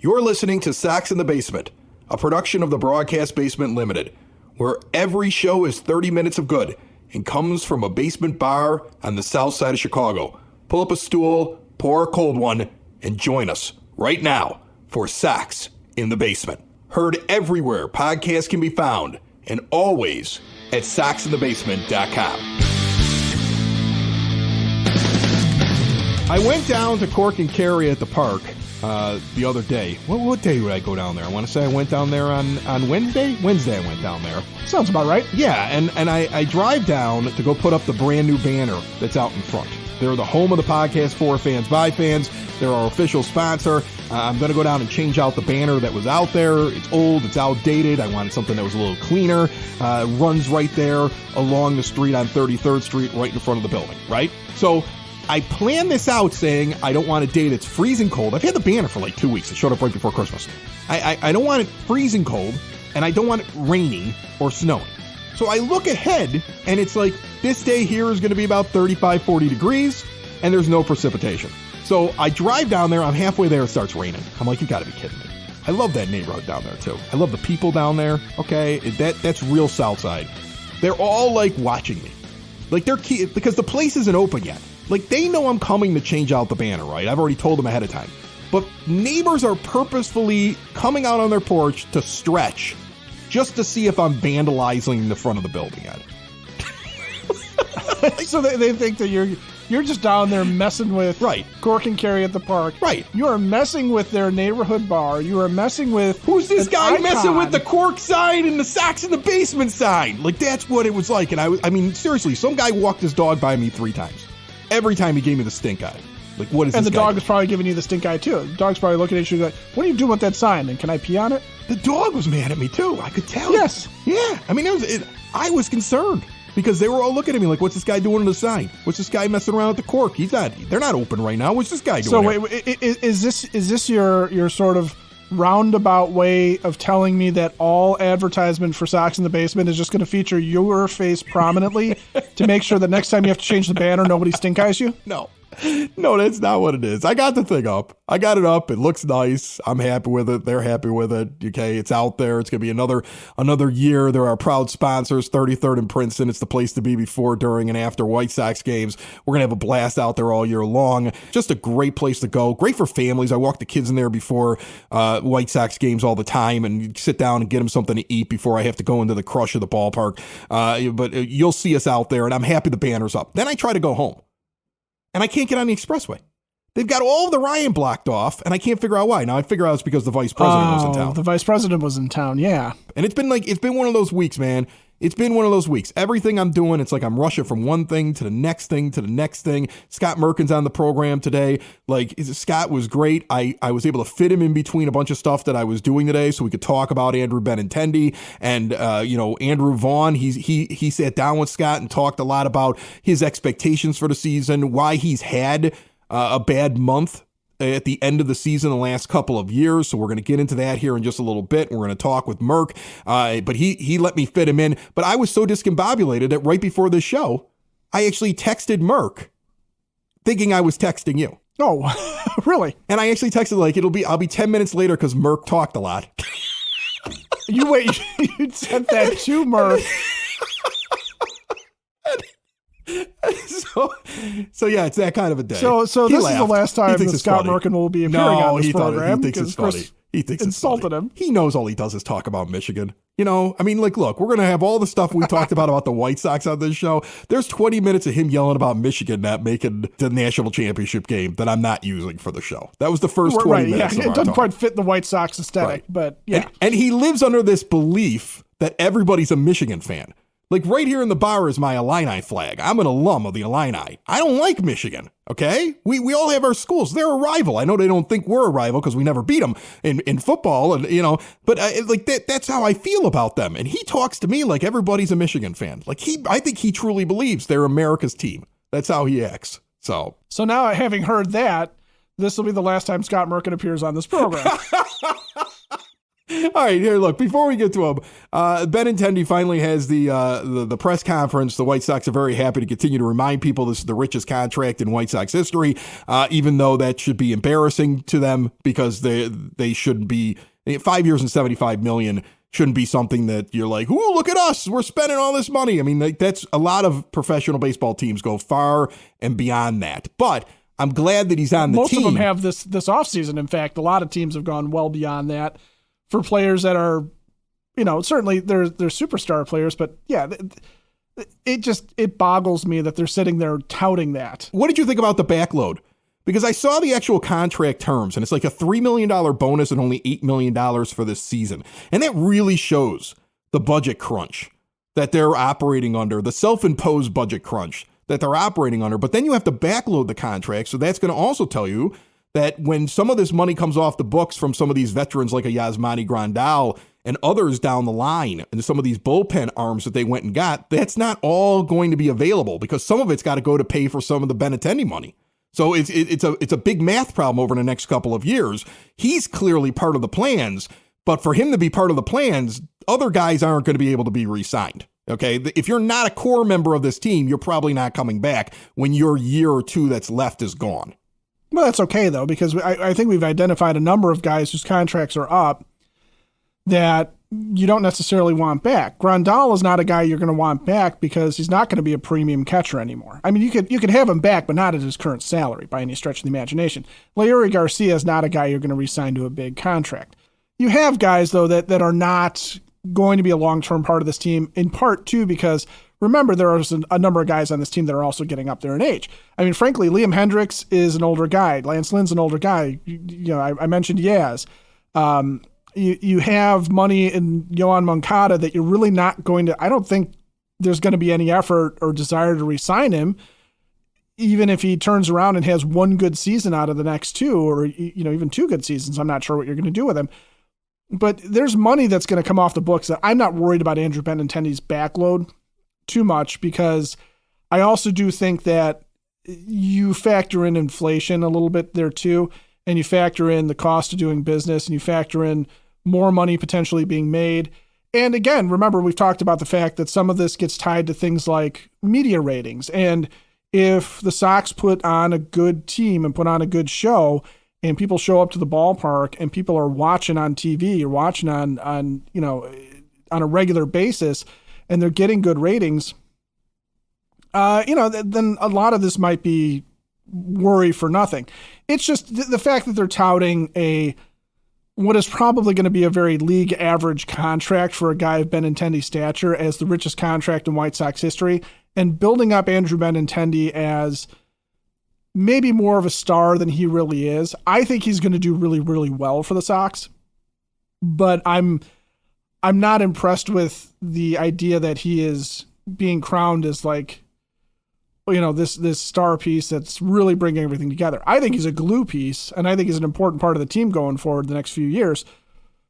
You're listening to Sox in the Basement, a production of the Broadcast Basement Limited, where every show is 30 minutes of good and comes from a basement bar on the south side of Chicago. Pull up a stool, pour a cold one, and join us right now for Sox in the Basement. Heard everywhere podcasts can be found, and always at soxinthebasement.com. I went down to Cork and Kerry at the park the other day. What day did I go down there? I want to say I went down there on Wednesday? Wednesday I went down there. Sounds about right. Yeah, and I drive down to go put up the brand new banner that's out in front. They're the home of the podcast for fans, by fans. They're our official sponsor. I'm going to go down and change out the banner that was out there. It's old. It's outdated. I wanted something that was a little cleaner. Runs right there along the street on 33rd Street, right in front of the building, right? So I planned this out saying I don't want a day that's freezing cold. I've had the banner for like 2 weeks. It showed up right before Christmas. I don't want it freezing cold, and I don't want it raining or snowing. So I look ahead, and it's like this day here is going to be about 35, 40 degrees, and there's no precipitation. So I drive down there. I'm halfway there. It starts raining. I'm like, you got to be kidding me. I love that neighborhood down there, too. I love the people down there. Okay, that's real Southside. They're all, like, watching me. Like, they're because the place isn't open yet. Like, they know I'm coming to change out the banner, right? I've already told them ahead of time. But neighbors are purposefully coming out on their porch to stretch just to see if I'm vandalizing the front of the building yet. So they think that you're just down there messing with Cork and Kerry at the park. Right. You are messing with their neighborhood bar. You are messing with... Who's this guy icon messing with the Cork sign and the Sox in the Basement sign? Like, that's what it was like. And I mean, seriously, some guy walked his dog by me 3 times. Every time he gave me the stink eye. Like, what is this? And the guy dog is probably giving you the stink eye, too. The dog's probably looking at you like, what are you doing with that sign? And can I pee on it? The dog was mad at me, too. I could tell. Yes. Yeah. I mean, I was concerned because they were all looking at me like, what's this guy doing on the sign? What's this guy messing around at the Cork? They're not open right now. What's this guy doing? So wait, is this your sort of roundabout way of telling me that all advertisement for Sox in the Basement is just going to feature your face prominently to make sure that next time you have to change the banner, nobody stink eyes you? No, that's not what it is. I got the thing up. I got it up. It looks nice. I'm happy with it. They're happy with it. Okay, it's out there. It's going to be another year. They're our proud sponsors, 33rd and Princeton. It's the place to be before, during, and after White Sox games. We're going to have a blast out there all year long. Just a great place to go. Great for families. I walk the kids in there before White Sox games all the time and sit down and get them something to eat before I have to go into the crush of the ballpark. But you'll see us out there, and I'm happy the banner's up. Then I try to go home. And I can't get on the expressway. They've got all of the Ryan blocked off, and I can't figure out why. Now, I figure out it's because the vice president was in town. The vice president was in town, yeah. And it's been one of those weeks, man. It's been one of those weeks. Everything I'm doing, it's like I'm rushing from one thing to the next thing to the next thing. Scott Merkin's on the program today. Like, Scott was great. I was able to fit him in between a bunch of stuff that I was doing today so we could talk about Andrew Benintendi and, Andrew Vaughn. He sat down with Scott and talked a lot about his expectations for the season, why he's had a bad month at the end of the season the last couple of years. So we're going to get into that here in just a little bit. We're going to talk with Merk, but he let me fit him in. But I was so discombobulated that right before this show, I actually texted Merk thinking I was texting you. Oh, really? And I actually texted I'll be 10 minutes later because Merk talked a lot. You sent that to Merk. So yeah, it's that kind of a day. So this is the last time that Scott Merkin will be appearing on this program. He thinks it's funny. He thinks it's insulted him. He knows all he does is talk about Michigan. I mean, look, we're going to have all the stuff we talked about the White Sox on this show. There's 20 minutes of him yelling about Michigan not making the national championship game that I'm not using for the show. That was the first 20 minutes. Yeah, it doesn't quite fit the White Sox aesthetic, but yeah. And he lives under this belief that everybody's a Michigan fan. Like, right here in the bar is my Illini flag. I'm an alum of the Illini. I don't like Michigan, okay? We all have our schools. They're a rival. I know they don't think we're a rival because we never beat them in football, and but that's how I feel about them. And he talks to me like everybody's a Michigan fan. Like, I think he truly believes they're America's team. That's how he acts. So now, having heard that, this will be the last time Scott Merkin appears on this program. All right, here, look, before we get to him, Benintendi finally has the press conference. The White Sox are very happy to continue to remind people this is the richest contract in White Sox history, even though that should be embarrassing to them because they shouldn't be. 5 years and $75 million shouldn't be something that you're like, ooh, look at us, we're spending all this money. I mean, that's a lot of professional baseball teams go far and beyond that. But I'm glad that he's on the team. Most of them have this offseason. In fact, a lot of teams have gone well beyond that for players that are, certainly they're superstar players, but yeah, it boggles me that they're sitting there touting that. What did you think about the backload? Because I saw the actual contract terms, and it's like a $3 million bonus and only $8 million for this season. And that really shows the budget crunch that they're operating under, the self-imposed budget crunch that they're operating under. But then you have to backload the contract, so that's going to also tell you that when some of this money comes off the books from some of these veterans like a Yasmani Grandal and others down the line, and some of these bullpen arms that they went and got, that's not all going to be available because some of it's got to go to pay for some of the Benintendi money. So it's a big math problem over the next couple of years. He's clearly part of the plans, but for him to be part of the plans, other guys aren't going to be able to be re-signed. Okay, if you're not a core member of this team, you're probably not coming back when your year or two that's left is gone. Well, that's okay, though, because I think we've identified a number of guys whose contracts are up that you don't necessarily want back. Grandal is not a guy you're going to want back because he's not going to be a premium catcher anymore. I mean, you could have him back, but not at his current salary by any stretch of the imagination. Leury Garcia is not a guy you're going to re-sign to a big contract. You have guys, though, that are not going to be a long-term part of this team, in part, too, because remember, there are a number of guys on this team that are also getting up there in age. I mean, frankly, Liam Hendricks is an older guy. Lance Lynn's an older guy. I mentioned Yaz. You have money in Yohan Moncada that you're really not going to – I don't think there's going to be any effort or desire to re-sign him, even if he turns around and has one good season out of the next two or, even two good seasons. I'm not sure what you're going to do with him. But there's money that's going to come off the books that I'm not worried about Andrew Benintendi's backload too much because I also do think that you factor in inflation a little bit there too, and you factor in the cost of doing business, and you factor in more money potentially being made. And again, remember, we've talked about the fact that some of this gets tied to things like media ratings. And if the Sox put on a good team and put on a good show, and people show up to the ballpark and people are watching on TV or watching on a regular basis and they're getting good ratings, then a lot of this might be worry for nothing. It's just the fact that they're touting what is probably going to be a very league average contract for a guy of Benintendi's stature as the richest contract in White Sox history, and building up Andrew Benintendi as maybe more of a star than he really is. I think he's going to do really, really well for the Sox, but I'm not impressed with the idea that he is being crowned as like, this star piece that's really bringing everything together. I think he's a glue piece, and I think he's an important part of the team going forward the next few years.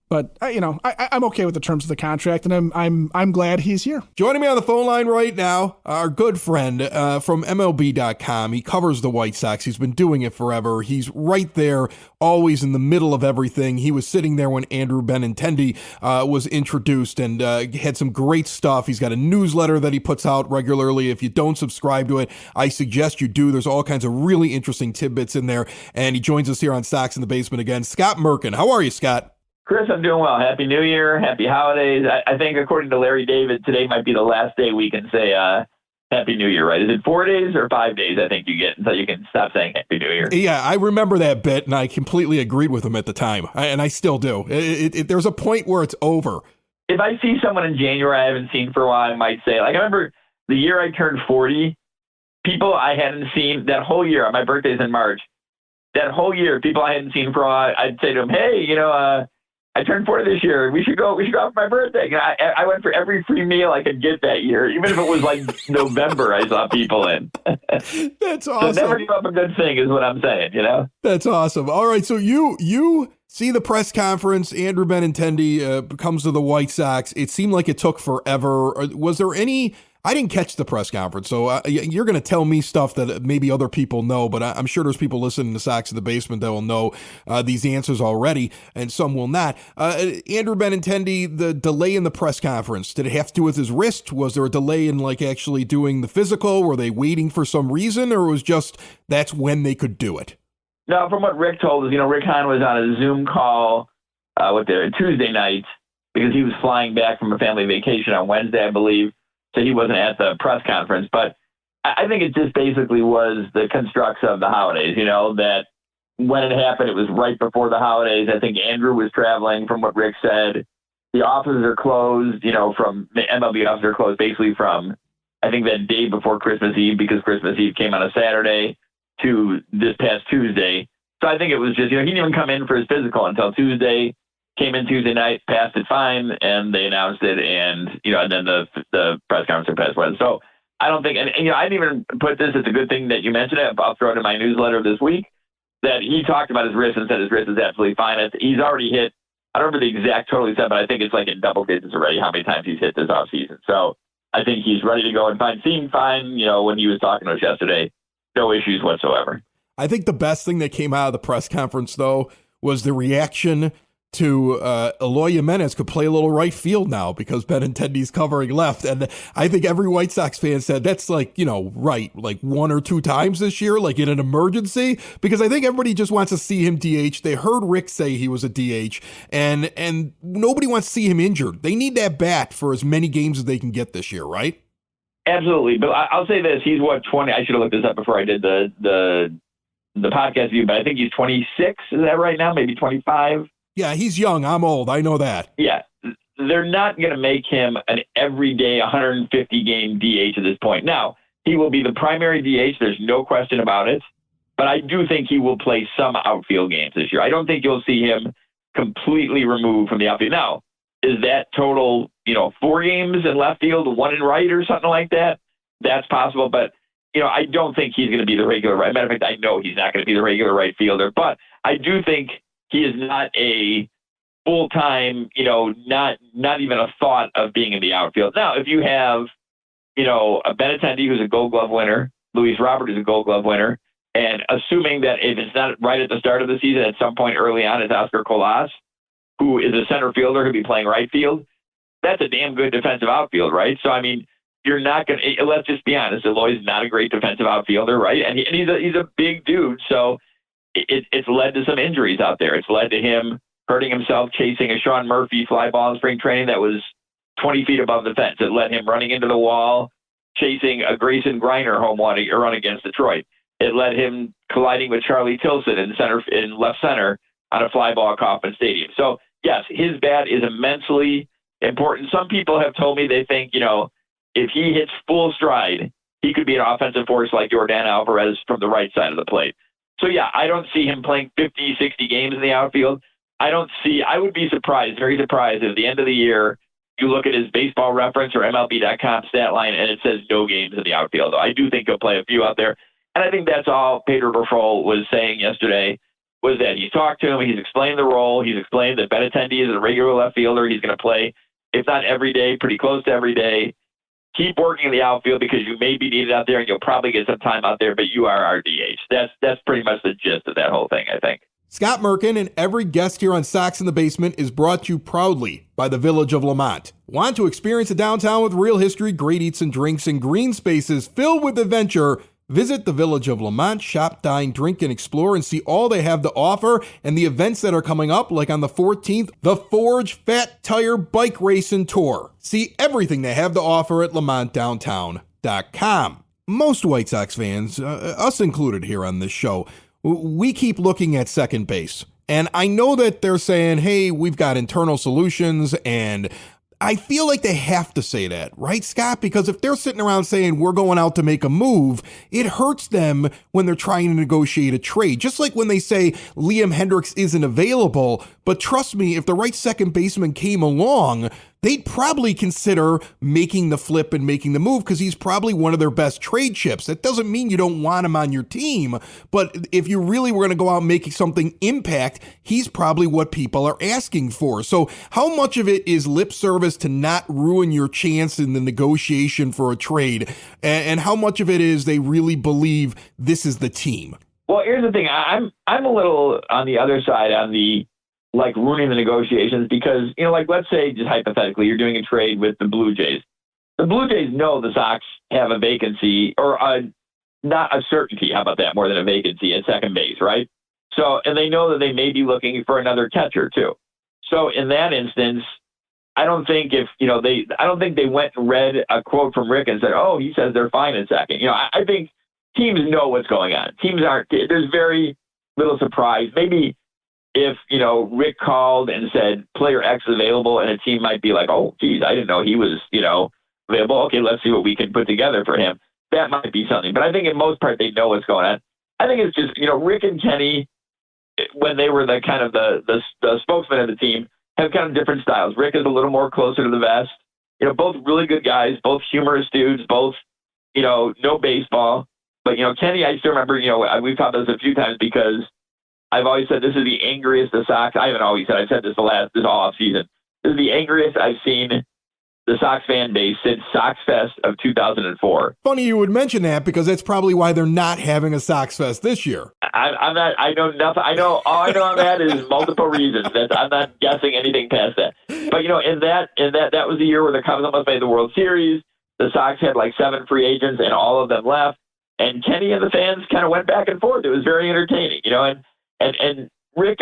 But I'm okay with the terms of the contract, and I'm glad he's here. Joining me on the phone line right now, our good friend from MLB.com. He covers the White Sox. He's been doing it forever. He's right there, always in the middle of everything. He was sitting there when Andrew Benintendi was introduced and had some great stuff. He's got a newsletter that he puts out regularly. If you don't subscribe to it, I suggest you do. There's all kinds of really interesting tidbits in there. And he joins us here on Sox in the Basement again. Scott Merkin. How are you, Scott? Chris, I'm doing well. Happy New Year. Happy holidays. I think according to Larry David, today might be the last day we can say Happy New Year, right? Is it 4 days or 5 days I think you get until you can stop saying Happy New Year? Yeah, I remember that bit, and I completely agreed with him at the time, and I still do. There's a point where it's over. If I see someone in January I haven't seen for a while, I might say, I remember the year I turned 40, people I hadn't seen that whole year. My birthday's in March. That whole year, people I hadn't seen for a while, I'd say to them, hey, I turned 40 this year. We should go out for my birthday. I went for every free meal I could get that year, even if it was like November. I saw people in. That's awesome. So never give up a good thing is what I'm saying. That's awesome. All right, so you see the press conference. Andrew Benintendi comes to the White Sox. It seemed like it took forever. Was there any I didn't catch the press conference, so you're going to tell me stuff that maybe other people know, but I'm sure there's people listening to Sox in the Basement that will know these answers already, and some will not. Andrew Benintendi, the delay in the press conference, did it have to do with his wrist? Was there a delay in actually doing the physical? Were they waiting for some reason, or was just that's when they could do it? No, from what Rick told us, Rick Hahn was on a Zoom call Tuesday night because he was flying back from a family vacation on Wednesday, I believe, so he wasn't at the press conference. But I think it just basically was the constructs of the holidays, that when it happened, it was right before the holidays. I think Andrew was traveling, from what Rick said. The offices are closed, from the MLB offices are closed basically from, I think, that day before Christmas Eve, because Christmas Eve came on a Saturday, to this past Tuesday. So I think it was just, he didn't even come in for his physical until Tuesday, came in Tuesday night, passed it fine, and they announced it, and then the press conference passed Wednesday. So I don't think, and I didn't even put this, it's a good thing that you mentioned it, I'll throw it in my newsletter this week, that he talked about his wrist and said his wrist is absolutely fine. He's already hit, I don't remember the exact total he said, but I think it's in double digits already, how many times he's hit this offseason. So I think he's ready to go and seemed fine, when he was talking to us yesterday. No issues whatsoever. I think the best thing that came out of the press conference, though, was the reaction to Eloy Jimenez could play a little right field now because Benintendi's covering left. And I think every White Sox fan said that's right, one or two times this year, in an emergency, because I think everybody just wants to see him DH. They heard Rick say he was a DH, and nobody wants to see him injured. They need that bat for as many games as they can get this year, right? Absolutely. But I'll say this. He's 20? I should have looked this up before I did the podcast view, but I think he's 26. Is that right now? Maybe 25? Yeah, he's young. I'm old. I know that. Yeah. They're not going to make him an everyday 150-game DH at this point. Now, he will be the primary DH. There's no question about it. But I do think he will play some outfield games this year. I don't think you'll see him completely removed from the outfield. Now, is that total, 4 games in left field, 1 in right or something like that? That's possible. But, I don't think he's going to be the regular right. Matter of fact, I know he's not going to be the regular right fielder. But I do think he is not a full-time, not even a thought of being in the outfield. Now, if you have, a Benintendi who's a Gold Glove winner, Luis Robert is a Gold Glove winner, and assuming that if it's not right at the start of the season, at some point early on, is Oscar Colas, who is a center fielder who'll be playing right field, that's a damn good defensive outfield, right? So, you're not going to, let's just be honest, Eloy's not a great defensive outfielder, right? And he's a big dude, so it's led to some injuries out there. It's led to him hurting himself chasing a Sean Murphy fly ball in spring training that was 20 feet above the fence. It led him running into the wall, chasing a Grayson Griner home run against Detroit. It led him colliding with Charlie Tilson in left center on a fly ball at Kauffman Stadium. So, yes, his bat is immensely important. Some people have told me they think, if he hits full stride, he could be an offensive force like Yordan Alvarez from the right side of the plate. So, yeah, I don't see him playing 50, 60 games in the outfield. I would be surprised, very surprised, if at the end of the year you look at his Baseball Reference or MLB.com stat line and it says no games in the outfield. I do think he'll play a few out there. And I think that's all Pedro Grifol was saying yesterday, was that he's talked to him, he's explained the role, he's explained that Benintendi is a regular left fielder, he's going to play, if not every day, pretty close to every day. Keep working in the outfield because you may be needed out there and you'll probably get some time out there, but you are our DH. That's pretty much the gist of that whole thing, I think. Scott Merkin and every guest here on Sox in the Basement is brought to you proudly by the Village of Lamont. Want to experience a downtown with real history, great eats and drinks, and green spaces filled with adventure? Visit the Village of Lamont, shop, dine, drink, and explore, and see all they have to offer and the events that are coming up, like on the 14th, the Forge Fat Tire Bike Racing Tour. See everything they have to offer at lamontdowntown.com. Most White Sox fans, us included here on this show, we keep looking at second base. And I know that they're saying, hey, we've got internal solutions, and I feel like they have to say that, right, Scott? Because if they're sitting around saying we're going out to make a move, it hurts them when they're trying to negotiate a trade. Just like when they say Liam Hendricks isn't available, but trust me, if the right second baseman came along, they'd probably consider making the flip and making the move because he's probably one of their best trade chips. That doesn't mean you don't want him on your team, but if you really were going to go out and make something impact, he's probably what people are asking for. So how much of it is lip service to not ruin your chance in the negotiation for a trade, and how much of it is they really believe this is the team? Well, here's the thing. I'm a little on the other side on the ruining the negotiations because, let's say just hypothetically you're doing a trade with the Blue Jays. The Blue Jays know the Sox have a vacancy or not a certainty. How about that? More than a vacancy at second base, right? So, and they know that they may be looking for another catcher too. So in that instance, I don't think they went and read a quote from Rick and said, oh, he says they're fine in second. I think teams know what's going on. There's very little surprise. Maybe if, Rick called and said player X is available and a team might be like, oh, geez, I didn't know he was, available. Okay, let's see what we can put together for him. That might be something. But I think in most part, they know what's going on. I think it's just, Rick and Kenny, when they were the kind of the spokesman of the team, have kind of different styles. Rick is a little more closer to the vest. Both really good guys, both humorous dudes, both, no baseball. But, Kenny, I still remember, we've talked about this a few times because I've always said this is the angriest the Sox. I haven't always said, I've said this this all off season. This is the angriest I've seen the Sox fan base since Sox Fest of 2004. Funny you would mention that because that's probably why they're not having a Sox Fest this year. I'm not. I know nothing. All I know on that is multiple reasons. I'm not guessing anything past that. But in that was the year where the Cubs almost made the World Series. The Sox had like 7 free agents, and all of them left. And Kenny and the fans kind of went back and forth. It was very entertaining, And Rick,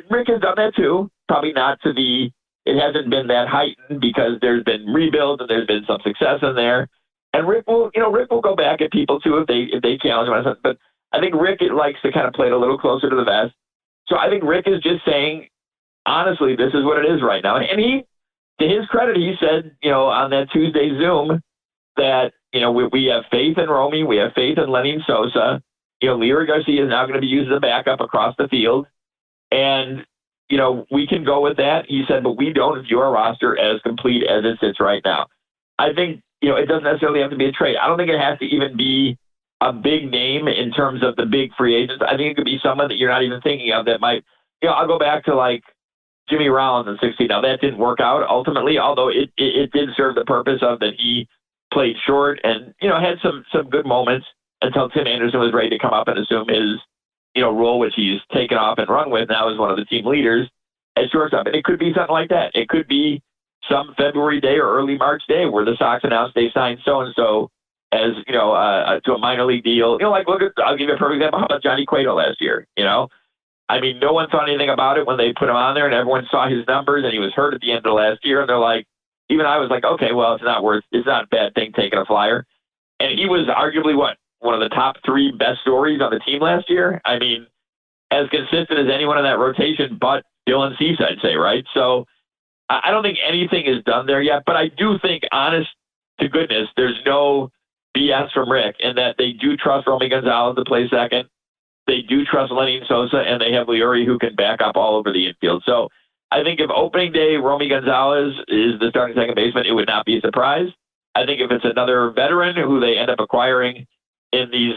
Rick has done that too. Probably not to the. It hasn't been that heightened because there's been rebuilds and there's been some success in there. And Rick will go back at people too if they challenge him. But I think Rick likes to kind of play it a little closer to the vest. So I think Rick is just saying, honestly, this is what it is right now. And he, to his credit, he said, on that Tuesday Zoom that, we have faith in Romy, we have faith in Lenny Sosa. Leary Garcia is now going to be used as a backup across the field. And we can go with that. He said, but we don't view our roster as complete as it sits right now. I think, it doesn't necessarily have to be a trade. I don't think it has to even be a big name in terms of the big free agents. I think it could be someone that you're not even thinking of that might, I'll go back to like Jimmy Rollins in 16. Now that didn't work out ultimately, although it did serve the purpose of that he played short and, had some good moments until Tim Anderson was ready to come up and assume his role, which he's taken off and run with now as one of the team leaders at shortstop. And it could be something like that. It could be some February day or early March day where the Sox announced they signed so-and-so as, to a minor league deal. I'll give you a perfect example. How about Johnny Cueto last year? I mean, no one thought anything about it when they put him on there and everyone saw his numbers and he was hurt at the end of last year. And they're like, even I was like, okay, well, it's not a bad thing taking a flyer. And he was arguably one of the top 3 best stories on the team last year. I mean, as consistent as anyone in that rotation, but Dylan Cease, I'd say, right? So I don't think anything is done there yet, but I do think, honest to goodness, there's no BS from Rick in that they do trust Romy Gonzalez to play second. They do trust Lenny Sosa, and they have Leary who can back up all over the infield. So I think if opening day Romy Gonzalez is the starting second baseman, it would not be a surprise. I think if it's another veteran who they end up acquiring in these,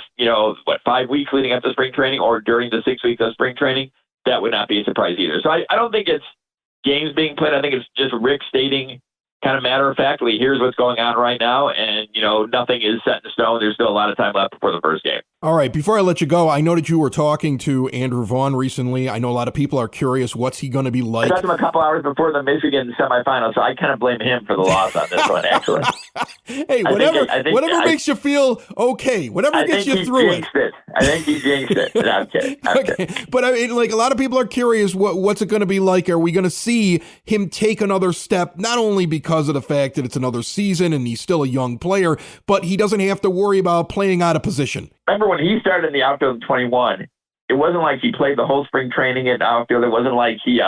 5 weeks leading up to spring training or during the 6 weeks of spring training, that would not be a surprise either. So I don't think it's games being played. I think it's just Rick stating kind of matter-of-factly, here's what's going on right now, and, nothing is set in stone. There's still a lot of time left before the first game. All right, before I let you go, I know that you were talking to Andrew Vaughn recently. I know a lot of people are curious, what's he going to be like? I talked to him a couple hours before the Michigan semifinal, so I kind of blame him for the loss on this one, actually. Hey, whatever makes you feel okay, whatever gets you through it. I think he jinxed it. No, I'm kidding. Okay. But I mean, a lot of people are curious, what's it going to be like? Are we going to see him take another step, not only because of the fact that it's another season and he's still a young player, but he doesn't have to worry about playing out of position? Remember when he started in the outfield in 21, it wasn't like he played the whole spring training in outfield. It wasn't like he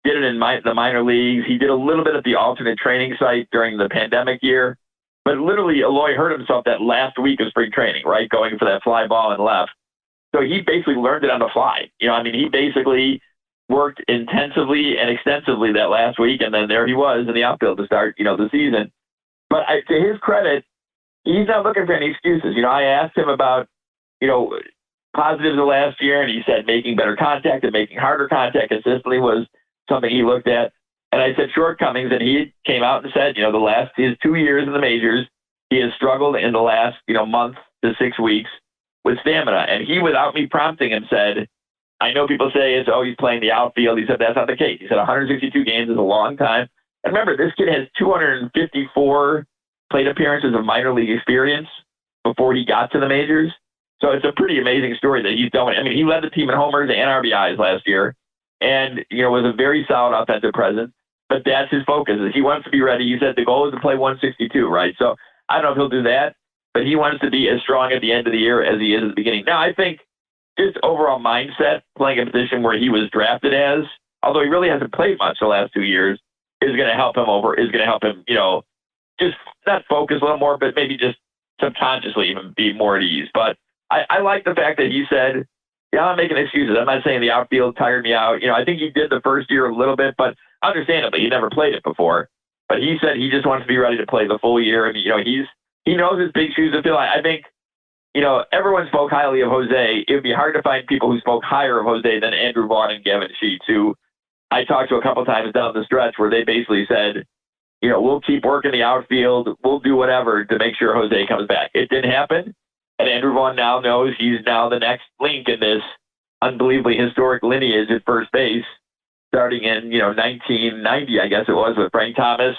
did it in the minor leagues. He did a little bit at the alternate training site during the pandemic year. But literally, Eloy hurt himself that last week of spring training, right, going for that fly ball and left. So he basically learned it on the fly. He basically worked intensively and extensively that last week, and then there he was in the outfield to start, the season. But to his credit, he's not looking for any excuses. I asked him about, positives of last year, and he said making better contact and making harder contact consistently was something he looked at. And I said shortcomings, and he came out and said, his 2 years in the majors, he has struggled in the last, month to 6 weeks with stamina. And he, without me prompting him, said, I know people say he's playing the outfield. He said that's not the case. He said 162 games is a long time. And remember, this kid has 254 plate appearances of minor league experience before he got to the majors. So it's a pretty amazing story that he's done. I mean, he led the team in homers and RBIs last year and, was a very solid offensive presence. But that's his focus. Is he wants to be ready. He said the goal is to play 162, right? So I don't know if he'll do that, but he wants to be as strong at the end of the year as he is at the beginning. Now, I think his overall mindset, playing a position where he was drafted as, although he really hasn't played much the last 2 years, is going to help him, just not focus a little more, but maybe just subconsciously even be more at ease. But I like the fact that he said, I'm not making excuses. I'm not saying the outfield tired me out. I think he did the first year a little bit, but understandably, he never played it before. But he said he just wants to be ready to play the full year. And, he knows his big shoes to fill. I think, everyone spoke highly of Jose. It would be hard to find people who spoke higher of Jose than Andrew Vaughn and Gavin Sheets, who I talked to a couple times down the stretch where they basically said, we'll keep working the outfield. We'll do whatever to make sure Jose comes back. It didn't happen. And Andrew Vaughn now knows he's now the next link in this unbelievably historic lineage at first base, starting in, 1990, I guess it was, with Frank Thomas,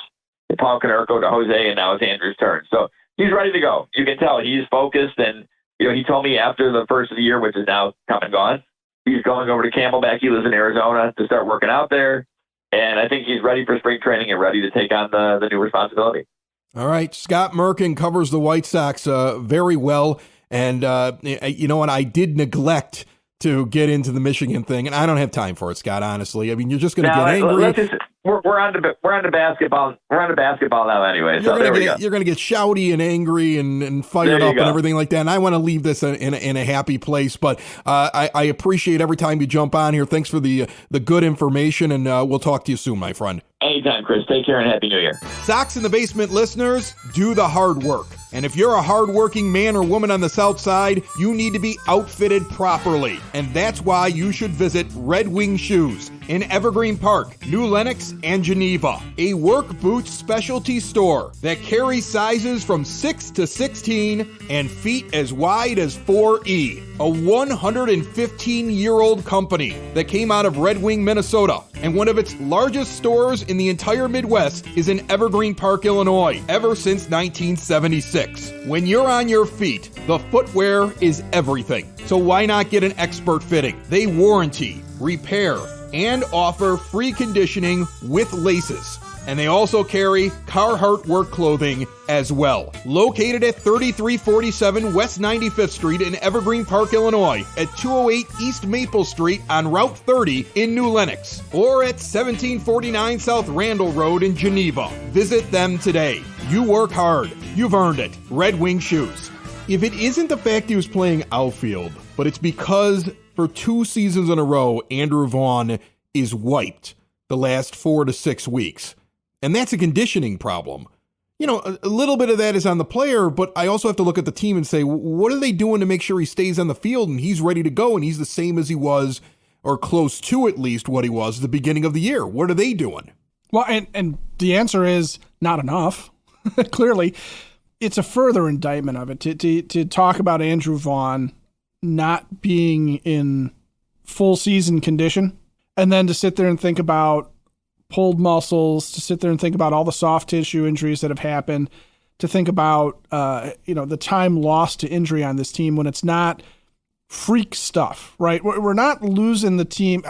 and Paul Konerko to Jose, and now it's Andrew's turn. So he's ready to go. You can tell he's focused. And, he told me after the first of the year, which is now come and gone, he's going over to Camelback. He lives in Arizona to start working out there. And I think he's ready for spring training and ready to take on the new responsibility. All right. Scott Merkin covers the White Sox very well. And, I did neglect to get into the Michigan thing, and I don't have time for it, Scott, honestly. I mean, you're just going to get angry. We're on to basketball. We're on to basketball now anyway. So there we go. You're going to get shouty and angry and fired up and everything like that. And I want to leave this in a happy place. But I appreciate every time you jump on here. Thanks for the good information, and we'll talk to you soon, my friend. Anytime, Chris. Take care and Happy New Year. Sox in the Basement listeners, do the hard work. And if you're a hardworking man or woman on the South Side, you need to be outfitted properly. And that's why you should visit Red Wing Shoes in Evergreen Park, New Lenox, and Geneva. A work boots specialty store that carries sizes from 6 to 16 and feet as wide as 4E. A 115-year-old company that came out of Red Wing, Minnesota. And one of its largest stores in the entire Midwest is in Evergreen Park, Illinois, ever since 1976. When you're on your feet, the footwear is everything. So why not get an expert fitting? They warranty, repair, and offer free conditioning with laces. And they also carry Carhartt work clothing as well. Located at 3347 West 95th Street in Evergreen Park, Illinois, at 208 East Maple Street on Route 30 in New Lenox, or at 1749 South Randall Road in Geneva. Visit them today. You work hard. You've earned it. Red Wing Shoes. If it isn't the fact he was playing outfield, but it's because for 2 seasons in a row, Andrew Vaughn is wiped the last 4 to 6 weeks. And that's a conditioning problem. A little bit of that is on the player, but I also have to look at the team and say, what are they doing to make sure he stays on the field and he's ready to go and he's the same as he was, or close to at least what he was at the beginning of the year? What are they doing? Well, and the answer is not enough. Clearly, it's a further indictment of it to talk about Andrew Vaughn not being in full season condition, and then to sit there and think about pulled muscles, to sit there and think about all the soft tissue injuries that have happened, to think about the time lost to injury on this team when it's not freak stuff, right? We're not losing the team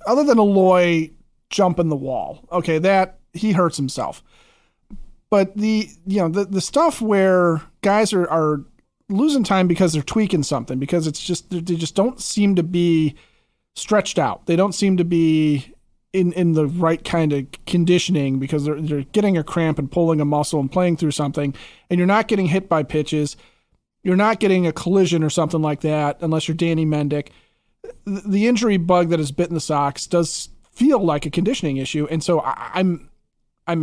other than Eloy jumping the wall. Okay, that he hurts himself. But the stuff where guys are losing time because they're tweaking something, because it's just they just don't seem to be stretched out. They don't seem to be in the right kind of conditioning because they're getting a cramp and pulling a muscle and playing through something, and you're not getting hit by pitches. You're not getting a collision or something like that unless you're Danny Mendick. the injury bug that has bitten the Sox does feel like a conditioning issue. And so I'm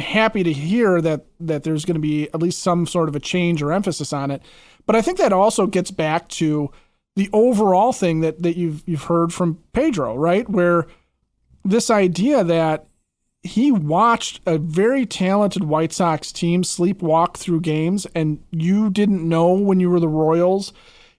happy to hear that there's going to be at least some sort of a change or emphasis on it. But I think that also gets back to the overall thing that you've heard from Pedro, right? Where this idea that he watched a very talented White Sox team sleepwalk through games, and you didn't know when you were the Royals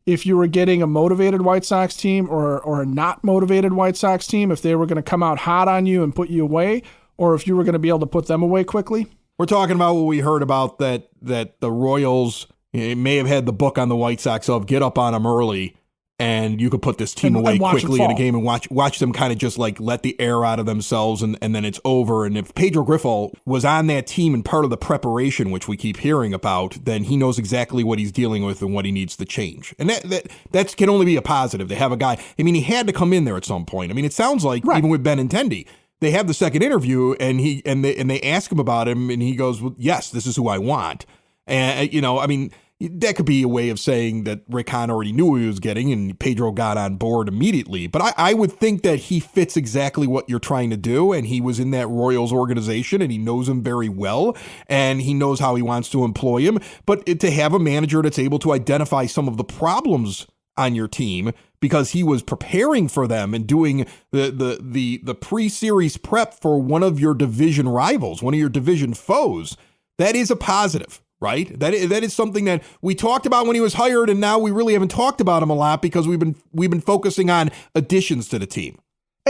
if you were getting a motivated White Sox team or a not motivated White Sox team, if they were going to come out hot on you and put you away, or if you were going to be able to put them away quickly. We're talking about what we heard about that the Royals may have had the book on the White Sox of get up on them early, and you could put this team away quickly in a game and watch them kind of just like let the air out of themselves, and then it's over. And if Pedro Grifol was on that team and part of the preparation, which we keep hearing about, then he knows exactly what he's dealing with and what he needs to change. And that can only be a positive to have a guy. I mean, he had to come in there at some point. I mean, it sounds like even with Benintendi, they have the second interview and they ask him about him, and he goes, well, yes, this is who I want. And, I mean, that could be a way of saying that Rick Hahn already knew what he was getting and Pedro got on board immediately. But I would think that he fits exactly what you're trying to do, and he was in that Royals organization, and he knows him very well, and he knows how he wants to employ him. But to have a manager that's able to identify some of the problems on your team because he was preparing for them and doing the pre-series prep for one of your division rivals, one of your division foes, that is a positive. Right? That is something that we talked about when he was hired, and now we really haven't talked about him a lot because we've been focusing on additions to the team.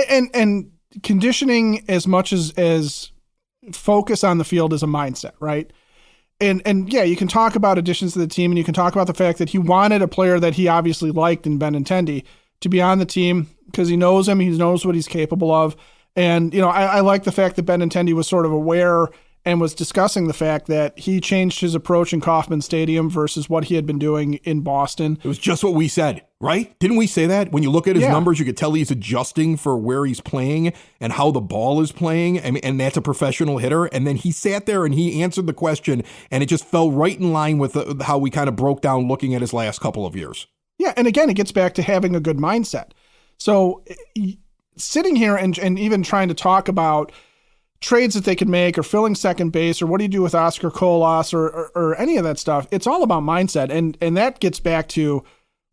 And conditioning as much as focus on the field is a mindset, right? And yeah, you can talk about additions to the team, and you can talk about the fact that he wanted a player that he obviously liked in Benintendi to be on the team because he knows him, he knows what he's capable of. And, I like the fact that Benintendi was sort of aware and was discussing the fact that he changed his approach in Kauffman Stadium versus what he had been doing in Boston. It was just what we said, right? Didn't we say that? When you look at his numbers, you could tell he's adjusting for where he's playing and how the ball is playing, and that's a professional hitter. And then he sat there and he answered the question, and it just fell right in line with how we kind of broke down looking at his last couple of years. Yeah, and again, it gets back to having a good mindset. So sitting here and even trying to talk about trades that they could make or filling second base or what do you do with Oscar Colas or any of that stuff, it's all about mindset. And that gets back to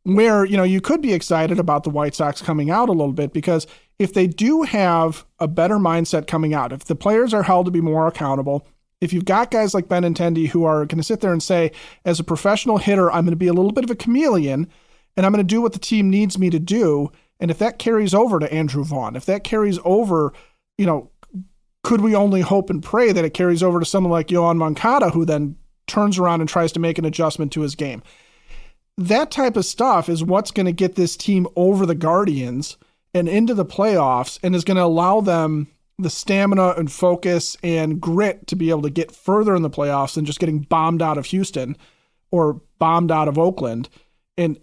where, you could be excited about the White Sox coming out a little bit, because if they do have a better mindset coming out, if the players are held to be more accountable, if you've got guys like Benintendi who are going to sit there and say, as a professional hitter, I'm going to be a little bit of a chameleon and I'm going to do what the team needs me to do. And if that carries over to Andrew Vaughn, if that carries over, could we only hope and pray that it carries over to someone like Yohan Moncada, who then turns around and tries to make an adjustment to his game? That type of stuff is what's going to get this team over the Guardians and into the playoffs, and is going to allow them the stamina and focus and grit to be able to get further in the playoffs than just getting bombed out of Houston or bombed out of Oakland. And,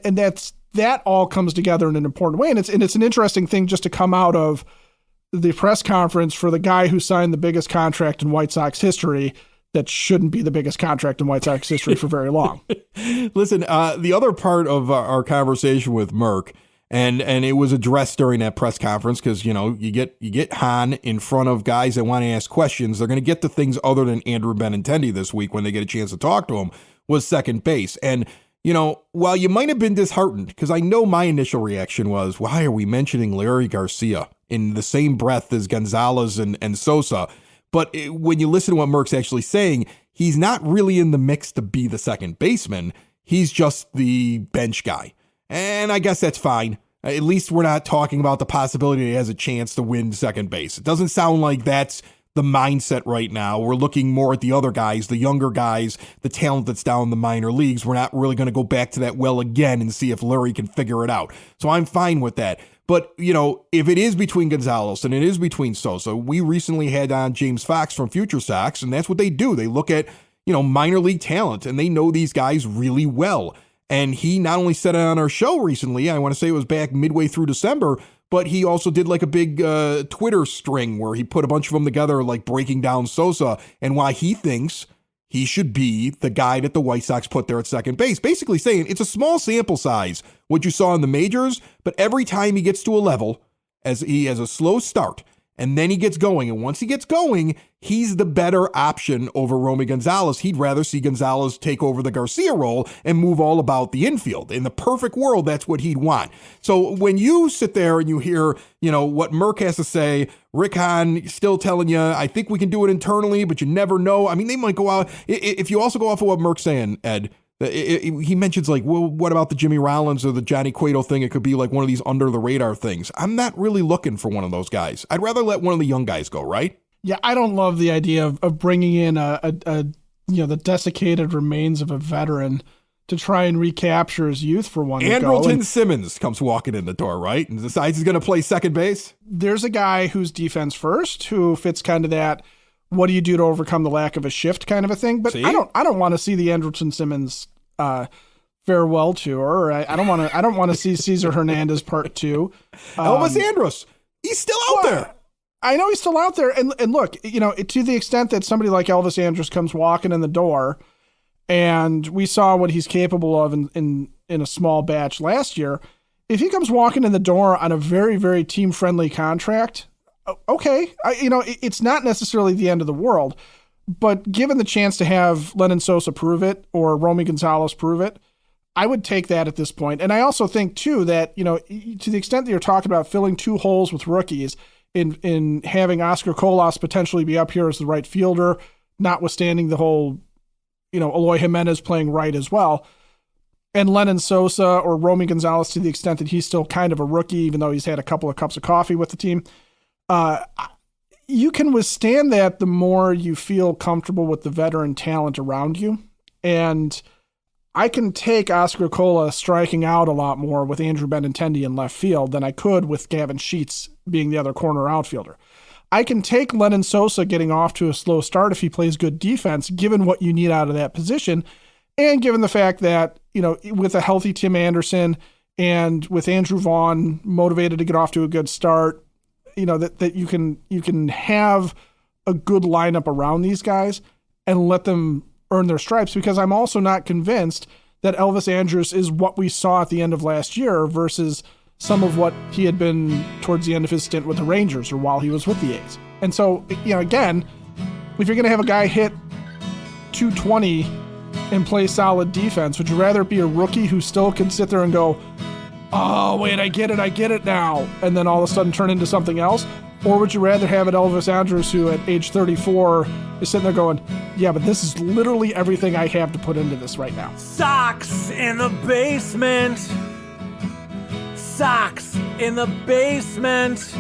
and that all comes together in an important way. And it's an interesting thing just to come out of the press conference for the guy who signed the biggest contract in White Sox history that shouldn't be the biggest contract in White Sox history for very long. Listen, the other part of our conversation with Merck, and it was addressed during that press conference because, you get Hahn in front of guys that want to ask questions. They're going to get to things other than Andrew Benintendi this week when they get a chance to talk to him, was second base. And, while you might have been disheartened, because I know my initial reaction was, why are we mentioning Larry Garcia in the same breath as Gonzalez and Sosa? But when you listen to what Merck's actually saying, he's not really in the mix to be the second baseman. He's just the bench guy. And I guess that's fine. At least we're not talking about the possibility that he has a chance to win second base. It doesn't sound like that's the mindset right now. We're looking more at the other guys, the younger guys, the talent that's down in the minor leagues. We're not really going to go back to that well again and see if Larry can figure it out. So I'm fine with that. But, if it is between Gonzalez and it is between Sosa, we recently had on James Fox from Future Sox, and that's what they do. They look at, minor league talent, and they know these guys really well. And he not only said it on our show recently, I want to say it was back midway through December, but he also did like a big Twitter string where he put a bunch of them together, like breaking down Sosa and why he thinks he should be the guy that the White Sox put there at second base. Basically saying it's a small sample size, what you saw in the majors, but every time he gets to a level, as he has a slow start, and then he gets going. And once he gets going, he's the better option over Romy Gonzalez. He'd rather see Gonzalez take over the Garcia role and move all about the infield. In the perfect world, that's what he'd want. So when you sit there and you hear, what Merck has to say, Rick Hahn still telling you, I think we can do it internally, but you never know. I mean, they might go out. If you also go off of what Merck's saying, Ed, he mentions well, what about the Jimmy Rollins or the Johnny Cueto thing? It could be like one of these under the radar things. I'm not really looking for one of those guys. I'd rather let one of the young guys go, right? Yeah, I don't love the idea of bringing in the desiccated remains of a veteran to try and recapture his youth for one. Andrelton Simmons comes walking in the door, right? And decides he's going to play second base. There's a guy who's defense first, who fits kind of that, what do you do to overcome the lack of a shift kind of a thing. But see? I don't want to see the Andrelton Simmons farewell tour. I don't want to see Cesar Hernandez part 2. Elvis Andrus, he's still out there. I know he's still out there. And look, to the extent that somebody like Elvis Andrus comes walking in the door, and we saw what he's capable of in a small batch last year, if he comes walking in the door on a very, very team-friendly contract, okay, it's not necessarily the end of the world, but given the chance to have Lenyn Sosa prove it or Romy Gonzalez prove it, I would take that at this point. And I also think, too, that, to the extent that you're talking about filling 2 holes with rookies in having Oscar Colas potentially be up here as the right fielder, notwithstanding the whole, Eloy Jimenez playing right as well, and Lenyn Sosa or Romy Gonzalez to the extent that he's still kind of a rookie, even though he's had a couple of cups of coffee with the team, you can withstand that the more you feel comfortable with the veteran talent around you. And I can take Oscar Colas striking out a lot more with Andrew Benintendi in left field than I could with Gavin Sheets being the other corner outfielder. I can take Lenyn Sosa getting off to a slow start if he plays good defense, given what you need out of that position, and given the fact that, with a healthy Tim Anderson and with Andrew Vaughn motivated to get off to a good start, that you can have a good lineup around these guys and let them earn their stripes, because I'm also not convinced that Elvis Andrus is what we saw at the end of last year versus some of what he had been towards the end of his stint with the Rangers or while he was with the A's. And so, again, if you're going to have a guy hit 220 and play solid defense, would you rather it be a rookie who still can sit there and go, oh, wait, I get it now, and then all of a sudden turn into something else? Or would you rather have it Elvis Andrus, who at age 34 is sitting there going, yeah, but this is literally everything I have to put into this right now? Socks in the basement. Socks in the basement.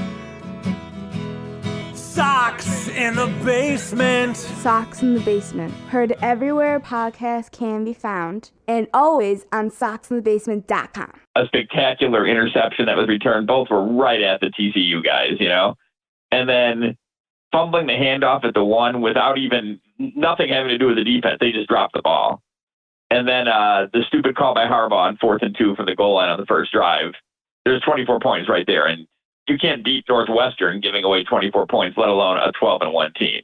Socks in the basement. Socks in the Basement. Heard everywhere podcasts can be found, and always on socksinthebasement.com. A spectacular interception that was returned. Both were right at the TCU guys, and then fumbling the handoff at the one without even nothing having to do with the defense. They just dropped the ball. And then the stupid call by Harbaugh on 4th and 2 from the goal line on the first drive. There's 24 points right there. And you can't beat Northwestern giving away 24 points, let alone a 12-1 team,